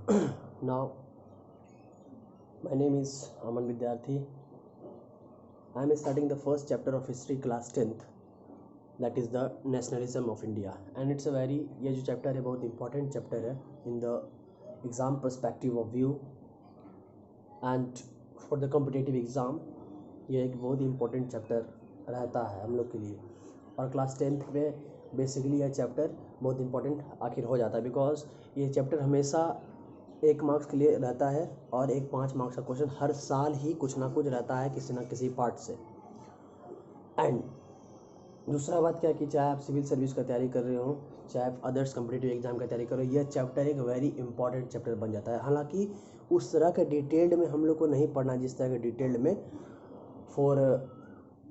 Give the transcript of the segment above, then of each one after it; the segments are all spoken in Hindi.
Now, my name is Aman Vidyarthi. I am starting the first chapter of history class 10th, that is the nationalism of India, and it's a very ये जो चैप्टर है बहुत important चैप्टर है in the exam perspective of view and for the competitive exam. ये एक बहुत important चैप्टर रहता है हम लोग के लिए, और क्लास 10th में बेसिकली यह चैप्टर बहुत इंपॉर्टेंट आखिर हो जाता है, बिकॉज ये चैप्टर हमेशा 1 मार्क्स के लिए रहता है और एक 5 मार्क्स का क्वेश्चन हर साल ही कुछ ना कुछ रहता है किसी ना किसी पार्ट से। एंड दूसरा बात क्या कि चाहे आप सिविल सर्विस का तैयारी कर रहे हो, चाहे आप अदर्स कॉम्पिटिटिव एग्जाम का तैयारी कर रहे हो, यह चैप्टर एक वेरी इंपॉर्टेंट चैप्टर बन जाता है। हालांकि उस तरह के डिटेल्ड में हम लोग को नहीं पढ़ना जिस तरह के डिटेल्ड में फॉर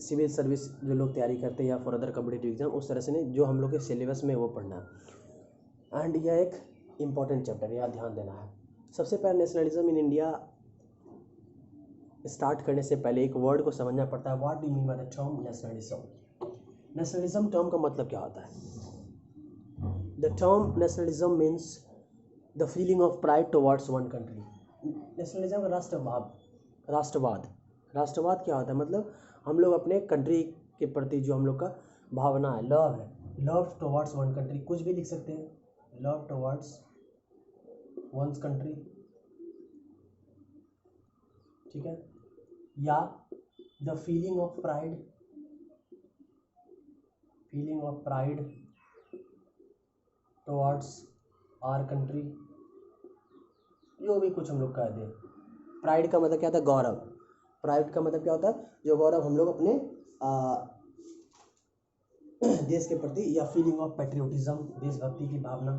सिविल सर्विस जो लोग तैयारी करते हैं या फॉर अदर कॉम्पिटिटिव एग्जाम, उस तरह से नहीं, जो हम लोग के सिलेबस में वो पढ़ना है। एंड यह एक इम्पॉर्टेंट चैप्टर, यह ध्यान देना है। सबसे पहले नेशनलिज्म इन इंडिया स्टार्ट करने से पहले एक वर्ड को समझना पड़ता है। What do you mean by the term nationalism? Nationalism term का मतलब क्या होता है? The term nationalism means the feeling of pride towards one country. Nationalism का राष्ट्रवाद क्या होता है? मतलब हम लोग अपने कंट्री के प्रति जो हम लोग का भावना है, लव है, लव टुवर्ड्स वन कंट्री, कुछ भी लिख सकते हैं, लव टुवर्ड्स वंस कंट्री, ठीक है, या the feeling of pride towards our country, जो भी कुछ हम लोग कह दें। प्राइड का मतलब क्या होता है? गौरव। प्राइड का मतलब क्या होता है? जो गौरव हम लोग अपने देश के प्रति, या फीलिंग ऑफ पैट्रियोटिज्म, देशभक्ति की भावना,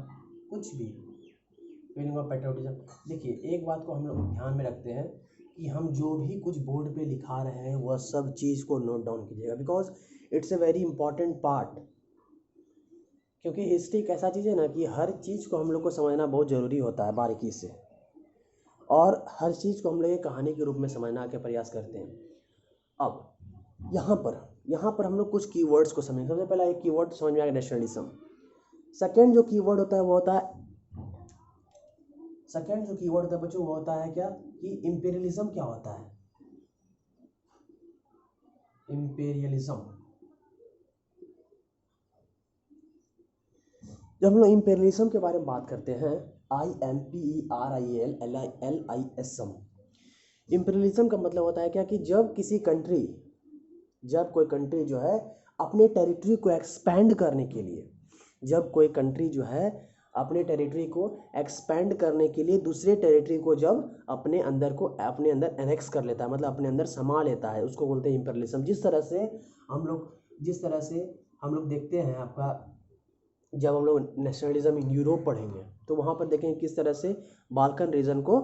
कुछ भी फीलिंग ऑफ पैट्रियोटिज्म। देखिए, एक बात को हम लोग ध्यान में रखते हैं कि हम जो भी कुछ बोर्ड पे लिखा रहे हैं वह सब चीज़ को नोट डाउन कीजिएगा, because it's a very important part. क्योंकि हिस्ट्री एक ऐसा चीज़ है ना कि हर चीज़ को हम लोग को समझना बहुत ज़रूरी होता है बारीकी से, और हर चीज़ को हम लोग एक कहानी के रूप में समझना के प्रयास करते हैं। अब यहाँ पर हम लोग कुछ कीवर्ड्स को समझेंगे। सबसे पहला एक कीवर्ड समझ में आएगा, नेशनलिज्म। सेकंड जो कीवर्ड होता है बच्चों, वो होता है क्या कि इंपीरियलिज्म क्या होता है? इंपीरियलिज्म, जब हम लोग इंपीरियलिज्म के बारे में बात करते हैं, IMPERIALISM, इंपीरियलिज्म का मतलब होता है क्या कि जब कोई कंट्री जो है अपने टेरिटरी को एक्सपेंड करने के लिए, दूसरे टेरिटरी को जब अपने अंदर एनेक्स कर लेता है, मतलब अपने अंदर समा लेता है, उसको बोलते हैं इंपीरियलिज्म। जिस तरह से हम लोग देखते हैं, आपका जब हम लोग नेशनलिज्म इन यूरोप पढ़ेंगे तो वहाँ पर देखेंगे किस तरह से बाल्कन रीजन को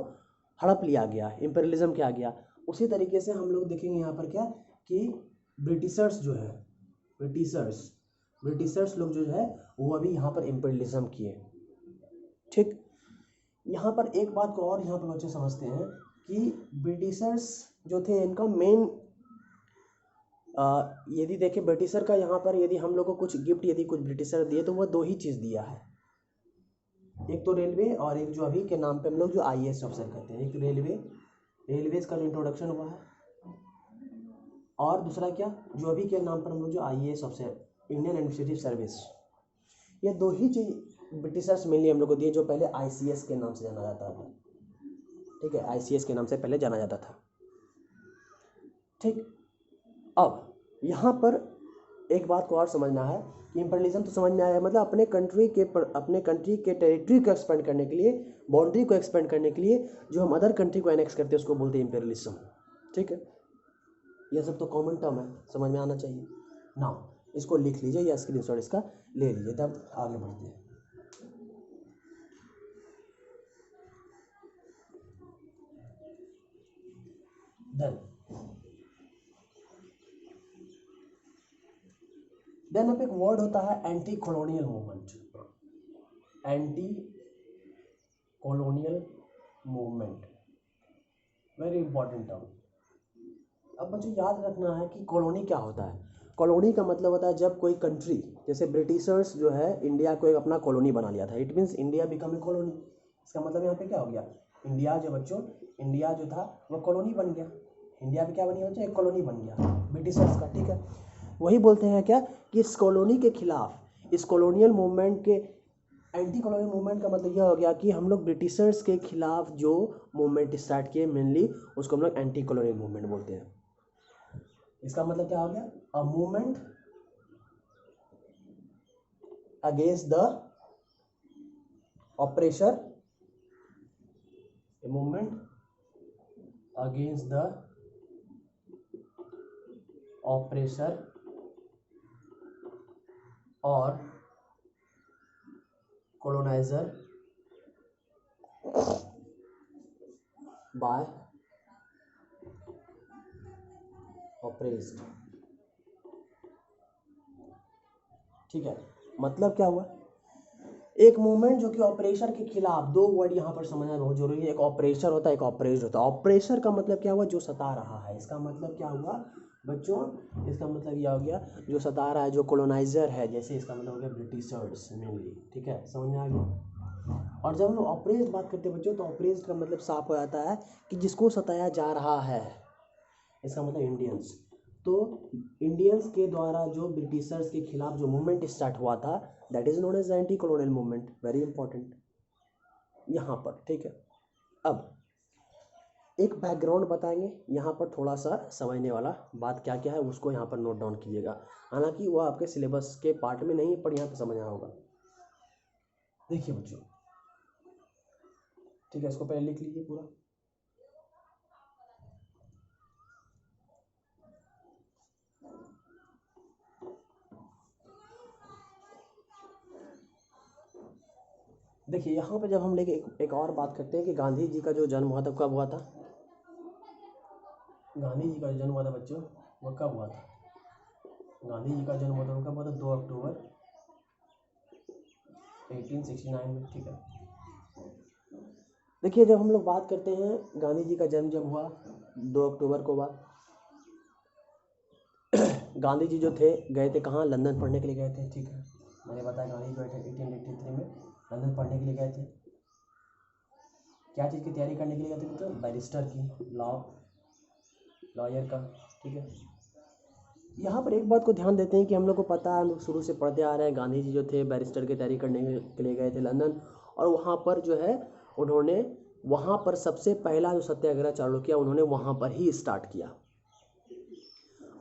हड़प लिया गया, इंपीरियलिज्म क्या गया। उसी तरीके से हम लोग देखेंगे यहाँ पर क्या कि ब्रिटिशर्स लोग जो है वो अभी यहाँ पर इंपीरियलिज्म किए। ठीक, यहाँ पर एक बात को और यहाँ पर बच्चे समझते हैं कि ब्रिटिशर्स जो थे, इनका मेन यदि देखें ब्रिटिशर का, यहाँ पर यदि हम लोग को कुछ गिफ्ट यदि कुछ ब्रिटिशर दिए तो वह 2 ही चीज़ दिया है, एक तो रेलवे, और एक जो अभी के नाम पे हम लोग जो IAS ऑफिसर कहते हैं। एक रेलवेज का जो इंट्रोडक्शन हुआ है, और दूसरा क्या, जो अभी के नाम पर हम लोग जो IAS officer, Indian administrative service, ये 2 ही चीज़ ब्रिटिशर्स मेनली हम लोग को दिए, जो पहले ICS के नाम से जाना जाता था। ठीक है, ICS के नाम से पहले जाना जाता था। ठीक, अब यहाँ पर एक बात को और समझना है कि इंपीरियलिज्म तो समझ में आया है, मतलब अपने कंट्री के टेरिटरी को एक्सपेंड करने के लिए, बाउंड्री को एक्सपेंड करने के लिए जो हम अदर कंट्री को एनेक्स करते हैं उसको बोलते हैं इंपीरियलिज्म। ठीक है, यह सब तो कॉमन टर्म है, समझ में आना चाहिए। नाउ इसको लिख लीजिए या स्क्रीनशॉट इसका ले लीजिए, तब आगे बढ़ते हैं। देन अब एक वर्ड होता है anti colonial movement, very important term. अब मुझे याद रखना है कि कॉलोनी क्या होता है। कॉलोनी का मतलब होता है जब कोई कंट्री, जैसे ब्रिटिशर्स जो है इंडिया को एक अपना कॉलोनी बना लिया था, it means India become a colony. इसका मतलब यहाँ पे क्या हो गया, इंडिया जो बच्चों, इंडिया जो था वो कॉलोनी बन गया। इंडिया भी क्या बनी बच्चों, एक कॉलोनी बन गया ब्रिटिशर्स का। ठीक है, वही बोलते हैं क्या कि इस कॉलोनी के खिलाफ, इस कॉलोनियल मूवमेंट के, एंटी कॉलोनियल मूवमेंट का मतलब यह हो गया कि हम लोग ब्रिटिशर्स के खिलाफ जो मूवमेंट स्टार्ट किए मेनली उसको हम लोग एंटी कॉलोनियल मूवमेंट बोलते हैं। इसका मतलब क्या हो गया, a movement against the oppressor, a movement against the oppressor or colonizer by oppressed। ठीक है, मतलब क्या हुआ, एक मूवमेंट जो कि ऑपरेशर के खिलाफ, दो वर्ड यहाँ पर समझना बहुत जरूरी है, एक ऑपरेशर होता है एक ऑपरेस्ड होता है। ऑपरेशर का मतलब क्या हुआ, जो सता रहा है। इसका मतलब क्या हुआ बच्चों, इसका मतलब यह हो गया जो सता रहा है, जो कॉलोनाइजर है, जैसे इसका मतलब हो गया ब्रिटिशर्स मेनली। ठीक है, समझ में आ गया। और जब हम लोग ऑपरेस्ड बात करते हैं बच्चों, तो ऑपरेस्ड का मतलब साफ हो जाता है कि जिसको सताया जा रहा है, इसका मतलब इंडियंस। तो इंडियंस के द्वारा जो ब्रिटिशर्स के खिलाफ जो मूवमेंट स्टार्ट हुआ था, that is known as anti colonial movement. Very important यहाँ पर। ठीक है, अब एक बैकग्राउंड बताएंगे यहाँ पर, थोड़ा सा समझने वाला बात क्या क्या है उसको यहाँ पर नोट डाउन कीजिएगा। हालांकि वो आपके सिलेबस के पार्ट में नहीं है, पर यहाँ पर समझना होगा। देखिए बच्चों, ठीक है, इसको पहले लिख लीजिए पूरा। देखिए यहाँ पे जब हम लेके एक और बात करते हैं कि गांधी जी का जो जन्म हुआ था कब हुआ था, गांधी जी का जो जन्म हुआ था बच्चों वो कब हुआ था, गांधी जी का जन्म हुआ था वो कब हुआ था, 2 अक्टूबर 1869 में। ठीक है, देखिए जब हम लोग बात करते हैं गांधी जी का जन्म जब हुआ 2 अक्टूबर को हुआ, गांधी जी जो थे गए थे कहाँ, लंदन पढ़ने के लिए गए थे। ठीक है, मैंने बताया गांधी जी गए थे 1883 में लंदन पढ़ने के लिए गए थे। क्या चीज़ की तैयारी करने के लिए गए थे तो बैरिस्टर की, लॉयर का। ठीक है, यहाँ पर एक बात को ध्यान देते हैं कि हम लोग को पता है, हम लोग शुरू से पढ़ते आ रहे हैं, गांधी जी जो थे बैरिस्टर की तैयारी करने के लिए गए थे लंदन, और वहाँ पर जो है उन्होंने वहाँ पर सबसे पहला जो सत्याग्रह चालू किया उन्होंने वहाँ पर ही स्टार्ट किया।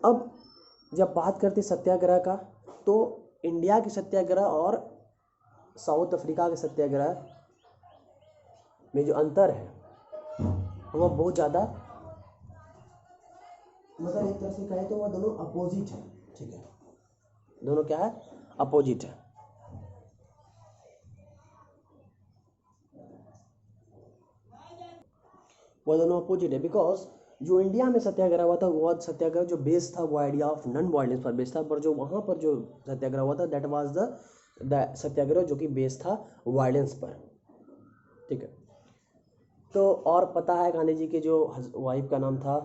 अब जब बात करते सत्याग्रह का, तो इंडिया के सत्याग्रह और साउथ अफ्रीका के सत्याग्रह में जो अंतर है वो बहुत ज़्यादा, मतलब एक तरह से कहें तो वह दोनों अपोजिट है। ठीक है, दोनों क्या है, अपोजिट है। वो दोनों अपोजिट है बिकॉज जो इंडिया में सत्याग्रह हुआ था वो सत्याग्रह जो बेस था वो आइडिया ऑफ नॉन वायलेंस पर बेस था, पर जो वहाँ पर जो सत्याग्रह हुआ था दैट वाज द सत्याग्रह जो कि बेस था वायलेंस पर। ठीक है, तो और पता है गांधी जी के जो वाइफ का नाम था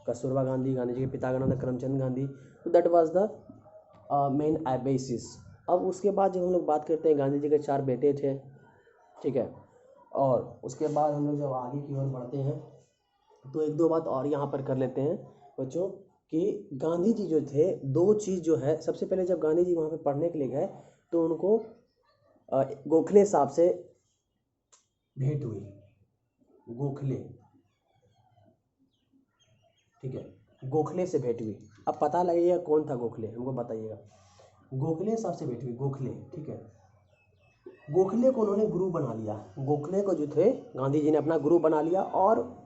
कस्तूरबा गांधी, गांधी जी के पिता का नाम था करमचंद गांधी, तो that was the main basis. अब उसके बाद जब हम लोग बात करते हैं, गांधी जी के 4 बेटे थे। ठीक है, और उसके बाद हम लोग जब आगे की ओर बढ़ते हैं तो एक दो बात और यहाँ पर कर लेते हैं बच्चों कि गांधी जी जो थे, दो चीज़ जो है, सबसे पहले जब गांधी जी वहाँ पे पढ़ने के लिए गए तो उनको गोखले साहब से भेंट हुई, गोखले। ठीक है, गोखले से भेंट हुई। अब पता लगेगा कौन था गोखले, हमको बताइएगा। गोखले साहब से भेंट हुई, गोखले। ठीक है, गोखले को उन्होंने गुरु बना लिया, गोखले को जो थे गांधी जी ने अपना गुरु बना लिया। और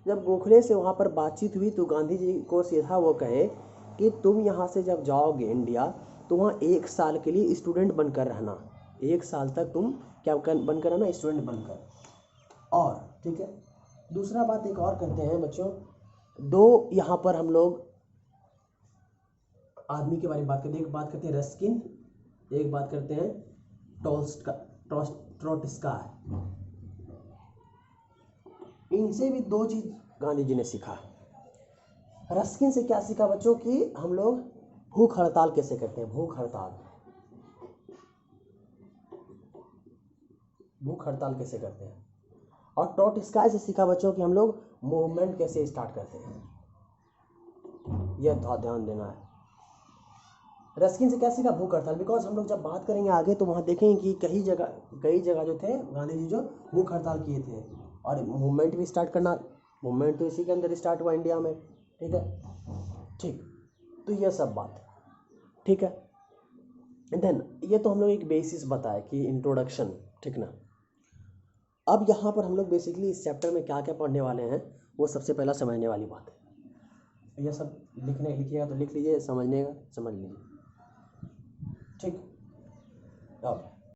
जब गोखले से वहाँ पर बातचीत हुई तो गांधी जी को सीधा वो कहे कि तुम यहाँ से जब जाओगे इंडिया तो वहाँ 1 साल के लिए स्टूडेंट बनकर रहना, 1 साल तक तुम क्या बनकर रहना, स्टूडेंट बनकर। और ठीक है, दूसरा बात एक और करते हैं बच्चों, दो यहाँ पर हम लोग आदमी के बारे में बात करते हैं, एक बात करते हैं रस्किन, एक बात करते हैं ट्रोट्स्काय। इनसे भी 2 चीज़ गांधी जी ने सीखा। रस्किन से क्या सीखा बच्चों कि हम लोग भूख हड़ताल कैसे करते हैं, भूख हड़ताल। भूख हड़ताल कैसे करते हैं, और ट्रोट्स्काय से सीखा बच्चों कि हम लोग मूवमेंट कैसे स्टार्ट करते हैं, यह ध्यान देना है। रस्किन से क्या सीखा, भूख हड़ताल, बिकॉज हम लोग जब बात करेंगे आगे तो वहाँ देखेंगे कि कई जगह जो थे गांधी जी जो भूख हड़ताल किए थे, और मूवमेंट भी स्टार्ट करना, मूवमेंट तो इसी के अंदर स्टार्ट हुआ इंडिया में, ठीक है। ठीक, तो यह सब बात, ठीक है। देन ये तो हम लोग एक बेसिस बताया कि इंट्रोडक्शन, ठीक ना। अब यहाँ पर हम लोग बेसिकली इस चैप्टर में क्या क्या पढ़ने वाले हैं वो सबसे पहला समझने वाली बात है। ये सब लिखिएगा तो लिख लीजिए, समझने का समझ लीजिए, ठीक। अब